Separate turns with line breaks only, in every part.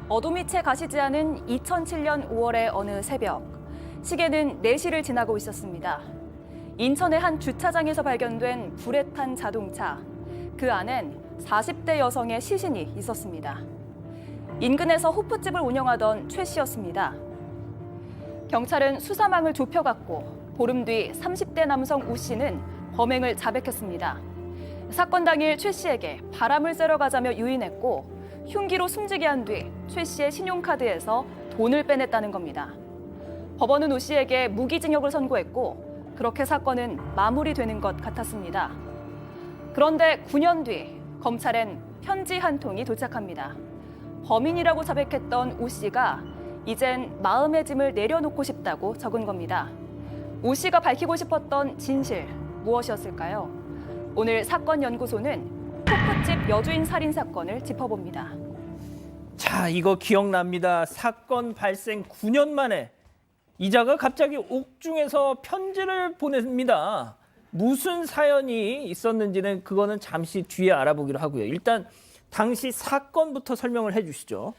어둠이 채 가시지 않은 2007년 5월의 어느 새벽, 시계는 4시를 지나고 있었습니다. 인천의 한 주차장에서 발견된 불에 탄 자동차. 그 안엔 40대 여성의 시신이 있었습니다. 인근에서 호프집을 운영하던 최 씨였습니다. 경찰은 수사망을 좁혀갔고 보름 뒤 30대 남성 우 씨는 범행을 자백했습니다. 사건 당일 최 씨에게 바람을 쐬러 가자며 유인했고 흉기로 숨지게 한 뒤 최 씨의 신용카드에서 돈을 빼냈다는 겁니다. 법원은 우 씨에게 무기징역을 선고했고 그렇게 사건은 마무리되는 것 같았습니다. 그런데 9년 뒤 검찰엔 편지 한 통이 도착합니다. 범인이라고 자백했던 우 씨가 이젠 마음의 짐을 내려놓고 싶다고 적은 겁니다. 우 씨가 밝히고 싶었던 진실 무엇이었을까요? 오늘 사건연구소는 호프집 여주인 살인 사건을 짚어봅니다.
자, 이거 기억납니다. 사건 발생 9년 만에 이자가 갑자기 옥중에서 편지를 보냅니다. 무슨 사연이 있었는지는 그거는 잠시 뒤에 알아보기로 하고요. 일단 당시 사건부터 설명을 해주시죠.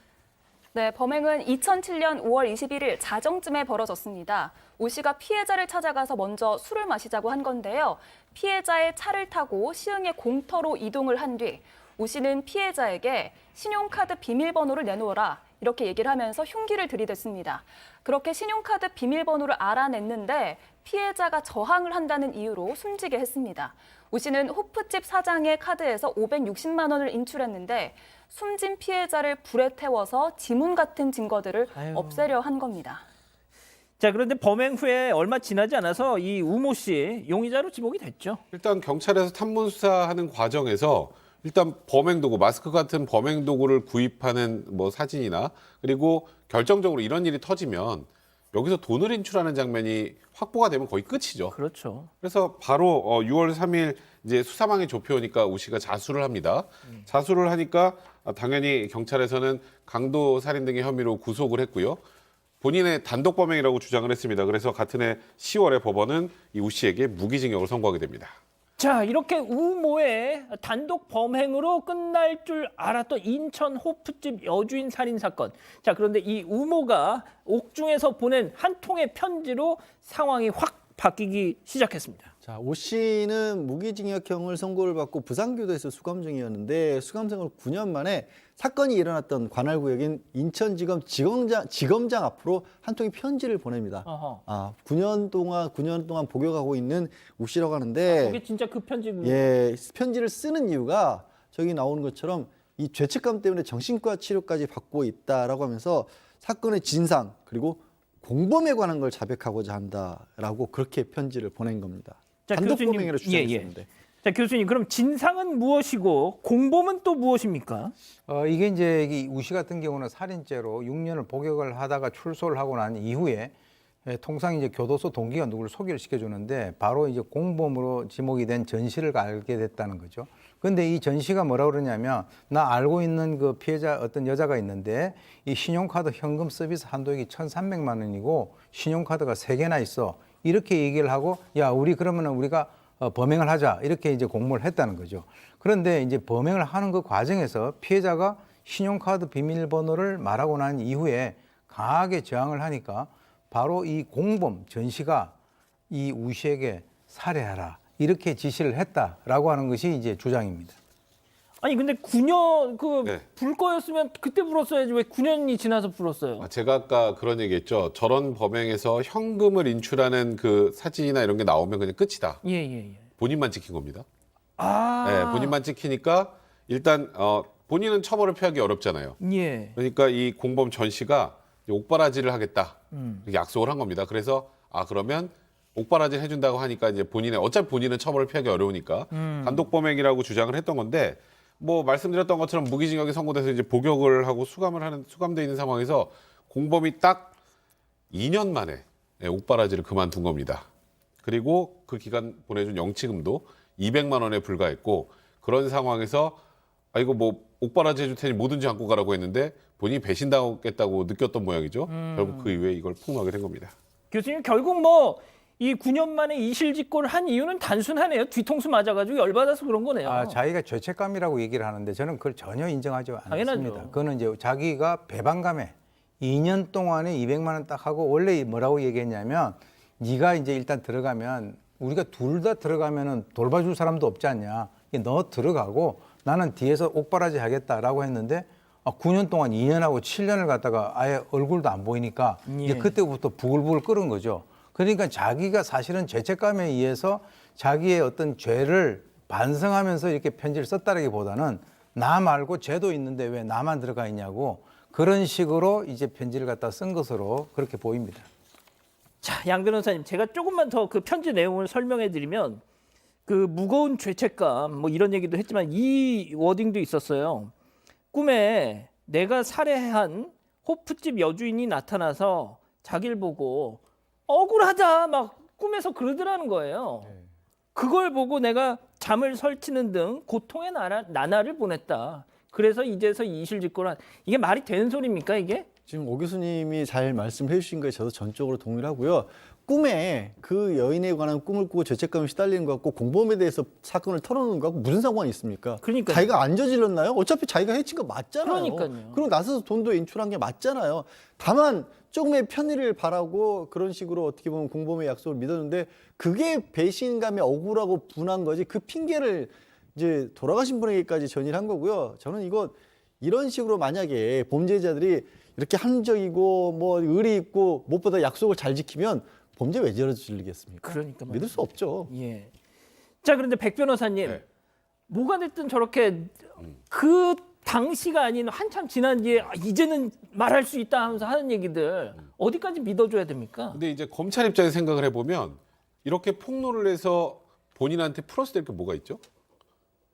네, 범행은 2007년 5월 21일 자정쯤에 벌어졌습니다. 우 씨가 피해자를 찾아가서 먼저 술을 마시자고 한 건데요. 피해자의 차를 타고 시흥의 공터로 이동을 한 뒤 우 씨는 피해자에게 신용카드 비밀번호를 내놓으라 이렇게 얘기를 하면서 흉기를 들이댔습니다. 그렇게 신용카드 비밀번호를 알아냈는데 피해자가 저항을 한다는 이유로 숨지게 했습니다. 우 씨는 호프집 사장의 카드에서 560만 원을 인출했는데 숨진 피해자를 불에 태워서 지문 같은 증거들을 없애려 한 겁니다.
자, 그런데 범행 후에 얼마 지나지 않아서 이 우모 씨 용의자로 지목이 됐죠.
일단 경찰에서 탐문 수사하는 과정에서 일단 범행 도구, 마스크 같은 범행 도구를 구입하는 뭐 사진이나 그리고 결정적으로 이런 일이 터지면 여기서 돈을 인출하는 장면이 확보가 되면 거의 끝이죠.
그렇죠.
그래서 바로 6월 3일 이제 수사망이 좁혀오니까 우 씨가 자수를 합니다. 자수를 하니까 당연히 경찰에서는 강도 살인 등의 혐의로 구속을 했고요. 본인의 단독 범행이라고 주장을 했습니다. 그래서 같은 해 10월에 법원은 이 우 씨에게 무기징역을 선고하게 됩니다.
자, 이렇게 우모의 단독 범행으로 끝날 줄 알았던 인천 호프집 여주인 살인 사건. 자, 그런데 이 우모가 옥중에서 보낸 한 통의 편지로 상황이 확 바뀌기 시작했습니다.
자, 오 씨는 무기징역형을 선고를 받고 부산교도에서 수감 중이었는데 수감 생활 9년 만에 사건이 일어났던 관할구역인 인천지검 지검장 앞으로 한 통의 편지를 보냅니다.
어허.
9년 동안 복역하고 있는 오 씨라고 하는데
그게 진짜 그 편지군요.
예, 편지를 쓰는 이유가 저기 나오는 것처럼 이 죄책감 때문에 정신과 치료까지 받고 있다라고 하면서 사건의 진상 그리고 공범에 관한 걸 자백하고자 한다라고 그렇게 편지를 보낸 겁니다.
자,
단독
교수님,
범행으로 주장했었는데.
자, 교수님, 그럼 진상은 무엇이고 공범은 또 무엇입니까?
이게 이제 이 우씨 같은 경우는 살인죄로 6년을 복역을 하다가 출소를 하고 난 이후에 통상 이제 교도소 동기가 누구를 소개를 시켜주는데 바로 이제 공범으로 지목이 된 전 씨를 알게 됐다는 거죠. 근데 이 전 씨가 뭐라고 그러냐면 나 알고 있는 그 피해자 어떤 여자가 있는데 이 신용카드 현금 서비스 한도액이 1,300만 원이고 신용카드가 3개나 있어. 이렇게 얘기를 하고 야, 우리 그러면은 우리가 범행을 하자. 이렇게 이제 공모를 했다는 거죠. 그런데 이제 범행을 하는 그 과정에서 피해자가 신용카드 비밀번호를 말하고 난 이후에 강하게 저항을 하니까 바로 이 공범 전 씨가 이 우 씨에게 살해하라. 이렇게 지시를 했다라고 하는 것이 이제 주장입니다.
아니, 근데 9년
네.
불 거였으면 그때 불었어야지 왜 9년이 지나서 불었어요?
제가 아까 그런 얘기했죠. 저런 범행에서 현금을 인출하는 그 사진이나 이런 게 나오면 그냥 끝이다.
예.
본인만 찍힌 겁니다.
아,
네, 본인만 찍히니까 일단 본인은 처벌을 피하기 어렵잖아요.
예.
그러니까 이 공범 전 씨가 옥바라지를 하겠다 이렇게 약속을 한 겁니다. 그래서 그러면 옥바라지 해준다고 하니까 이제 어차피 본인은 처벌을 피하기 어려우니까 단독 범행이라고 주장을 했던 건데 뭐 말씀드렸던 것처럼 무기징역이 선고돼서 이제 복역을 하고 수감돼 있는 상황에서 공범이 딱 2년 만에 옥바라지를 그만둔 겁니다. 그리고 그 기간 보내준 영치금도 200만 원에 불과했고 그런 상황에서 이거 뭐 옥바라지 해줄 테니 뭐든지 안고 가라고 했는데 본인이 배신당하겠다고 느꼈던 모양이죠. 결국 그 이후에 이걸 폭로하게 된 겁니다.
교수님, 결국 뭐 이 9년 만에 이실직고를 한 이유는 단순하네요. 뒤통수 맞아가지고 열받아서 그런 거네요.
아, 자기가 죄책감이라고 얘기를 하는데 저는 그걸 전혀 인정하지
당연하죠.
않습니다. 그거는 이제 자기가 배반감에 2년 동안에 200만 원 딱 하고 원래 뭐라고 얘기했냐면 네가 이제 일단 들어가면 우리가 둘 다 들어가면은 돌봐줄 사람도 없지 않냐. 너 들어가고 나는 뒤에서 옥바라지 하겠다라고 했는데 9년 동안 2년하고 7년을 갖다가 아예 얼굴도 안 보이니까 이제
예.
그때부터 부글부글 끓은 거죠. 그러니까 자기가 사실은 죄책감에 의해서 자기의 어떤 죄를 반성하면서 이렇게 편지를 썼다라기보다는 나 말고 죄도 있는데 왜 나만 들어가 있냐고 그런 식으로 이제 편지를 갖다 쓴 것으로 그렇게 보입니다.
자, 양 변호사님, 제가 조금만 더 그 편지 내용을 설명해 드리면 그 무거운 죄책감 뭐 이런 얘기도 했지만 이 워딩도 있었어요. 꿈에 내가 살해한 호프집 여주인이 나타나서 자기를 보고 억울하다 막 꿈에서 그러더라는 거예요. 그걸 보고 내가 잠을 설치는 등 고통의 나날을 보냈다. 그래서 이제서 이실직고를 이게 말이 되는 소리입니까 이게?
지금 오 교수님이 잘 말씀해 주신 거에 저도 전적으로 동의를 하고요. 꿈에 그 여인에 관한 꿈을 꾸고 죄책감에 시달리는 것 같고 공범에 대해서 사건을 털어놓는 것 같고 무슨 상관이 있습니까?
그러니까요.
자기가 안 저질렀나요? 어차피 자기가 해친 거 맞잖아요.
그러니까요.
그리고 나서서 돈도 인출한 게 맞잖아요. 다만 조금의 편의를 바라고 그런 식으로 어떻게 보면 공범의 약속을 믿었는데 그게 배신감에 억울하고 분한 거지 그 핑계를 이제 돌아가신 분에게까지 전이를 한 거고요. 저는 이거 이런 식으로 만약에 범죄자들이 이렇게 합리적이고 뭐 의리 있고 무엇보다 약속을 잘 지키면 범죄 왜 저지르겠습니까?
그러니까
믿을 수 없죠.
예. 자, 그런데 백 변호사님,
네.
뭐가 됐든 저렇게 그 당시가 아닌 한참 지난 뒤에 이제는 말할 수 있다 하면서 하는 얘기들 어디까지 믿어줘야 됩니까?
근데 이제 검찰 입장에서 생각을 해보면 이렇게 폭로를 해서 본인한테 플러스 될 게 뭐가 있죠?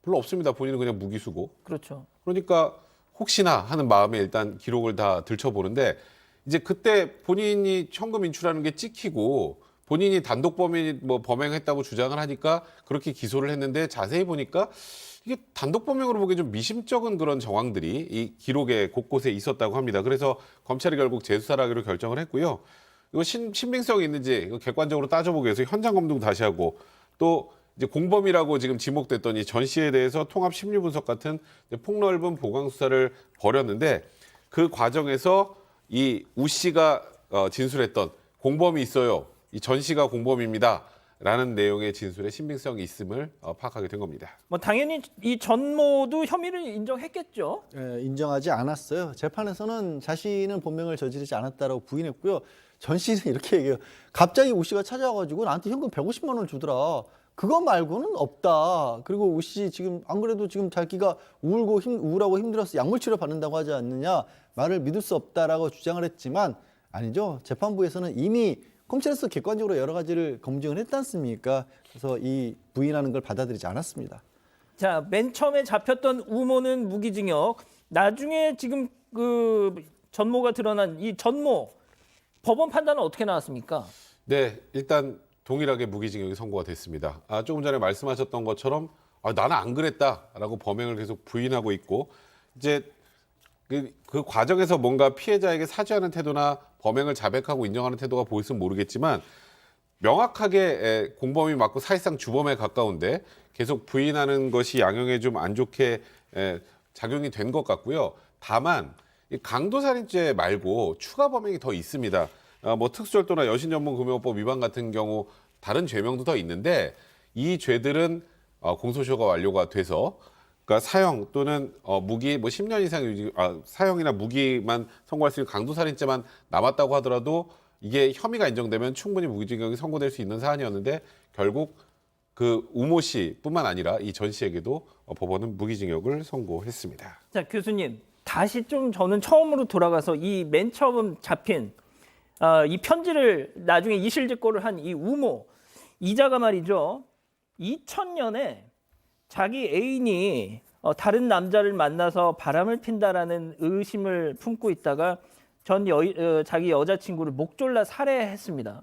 별로 없습니다. 본인은 그냥 무기수고.
그렇죠.
그러니까 혹시나 하는 마음에 일단 기록을 다 들춰보는데 이제 그때 본인이 현금 인출하는 게 찍히고 본인이 단독 범인 뭐 범행했다고 주장을 하니까 그렇게 기소를 했는데 자세히 보니까 이게 단독 범행으로 보기에 좀 미심쩍은 그런 정황들이 이 기록에 곳곳에 있었다고 합니다. 그래서 검찰이 결국 재수사하기로 결정을 했고요. 이거 신빙성이 있는지 이거 객관적으로 따져보기 위해서 현장 검증 다시 하고 또 이제 공범이라고 지금 지목됐던 이 전 씨에 대해서 통합 심리 분석 같은 폭넓은 보강 수사를 벌였는데 그 과정에서 이 우 씨가 진술했던 공범이 있어요. 이 전 씨가 공범입니다. 라는 내용의 진술에 신빙성이 있음을 파악하게 된 겁니다.
뭐 당연히 이 전모도 혐의를 인정했겠죠.
예, 인정하지 않았어요. 재판에서는 자신은 본명을 저지르지 않았다라고 부인했고요. 전 씨는 이렇게 얘기해요. 갑자기 우 씨가 찾아와가지고 나한테 현금 150만 원을 주더라. 그거 말고는 없다. 그리고 우 씨 지금 안 그래도 지금 자기가 우울하고 힘들어서 약물 치료 받는다고 하지 않느냐 말을 믿을 수 없다라고 주장을 했지만 아니죠. 재판부에서는 이미 검찰에서 객관적으로 여러 가지를 검증을 했지 않습니까? 그래서 이 부인하는 걸 받아들이지 않았습니다.
자, 맨 처음에 잡혔던 우모는 무기징역. 나중에 지금 그 전모가 드러난 이 전모 법원 판단은 어떻게 나왔습니까?
네, 일단 동일하게 무기징역이 선고가 됐습니다. 조금 전에 말씀하셨던 것처럼 나는 안 그랬다라고 범행을 계속 부인하고 있고 이제 그 과정에서 뭔가 피해자에게 사죄하는 태도나 범행을 자백하고 인정하는 태도가 보였으면 모르겠지만 명확하게 공범이 맞고 사실상 주범에 가까운데 계속 부인하는 것이 양형에 좀 안 좋게 작용이 된 것 같고요. 다만 이 강도살인죄 말고 추가 범행이 더 있습니다. 뭐 특수절도나 여신전문금융법 위반 같은 경우 다른 죄명도 더 있는데 이 죄들은 공소시효가 완료가 돼서 그러니까 사형 또는 무기 뭐 10년 이상 사형이나 무기만 선고할 수 있는 강도살인죄만 남았다고 하더라도 이게 혐의가 인정되면 충분히 무기징역이 선고될 수 있는 사안이었는데 결국 그 우모 씨뿐만 아니라 이 전 씨에게도 법원은 무기징역을 선고했습니다.
자, 교수님 다시 좀 저는 처음으로 돌아가서 이 맨 처음 잡힌 이 편지를 나중에 이실직고를 한 이 우모 이자가 말이죠. 2000년에 자기 애인이 다른 남자를 만나서 바람을 핀다라는 의심을 품고 있다가 자기 여자친구를 목 졸라 살해했습니다.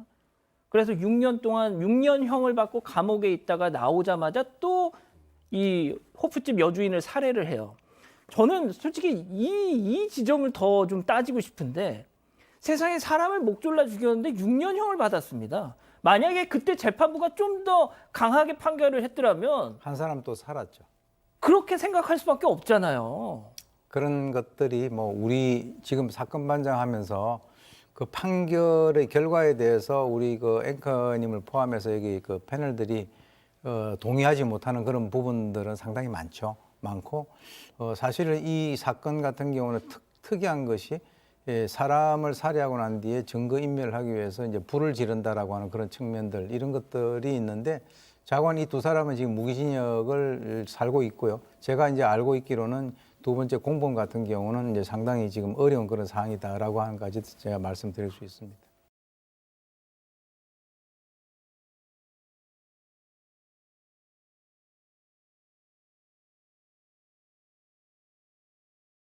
그래서 6년 동안 6년형을 받고 감옥에 있다가 나오자마자 또 이 호프집 여주인을 살해를 해요. 저는 솔직히 이 지점을 더 좀 따지고 싶은데 세상에 사람을 목 졸라 죽였는데 6년형을 받았습니다. 만약에 그때 재판부가 좀 더 강하게 판결을 했더라면
한 사람 또 살았죠.
그렇게 생각할 수밖에 없잖아요.
그런 것들이 뭐 우리 지금 사건 반장하면서 그 판결의 결과에 대해서 우리 그 앵커님을 포함해서 여기 그 패널들이 동의하지 못하는 그런 부분들은 상당히 많고 사실은 이 사건 같은 경우는 특이한 것이 사람을 살해하고 난 뒤에 증거 인멸을 하기 위해서 이제 불을 지른다라고 하는 그런 측면들 이런 것들이 있는데 자관 이 두 사람은 지금 무기징역을 살고 있고요. 제가 이제 알고 있기로는 두 번째 공범 같은 경우는 이제 상당히 지금 어려운 그런 상황이다라고 하는 까지 제가 말씀드릴 수 있습니다.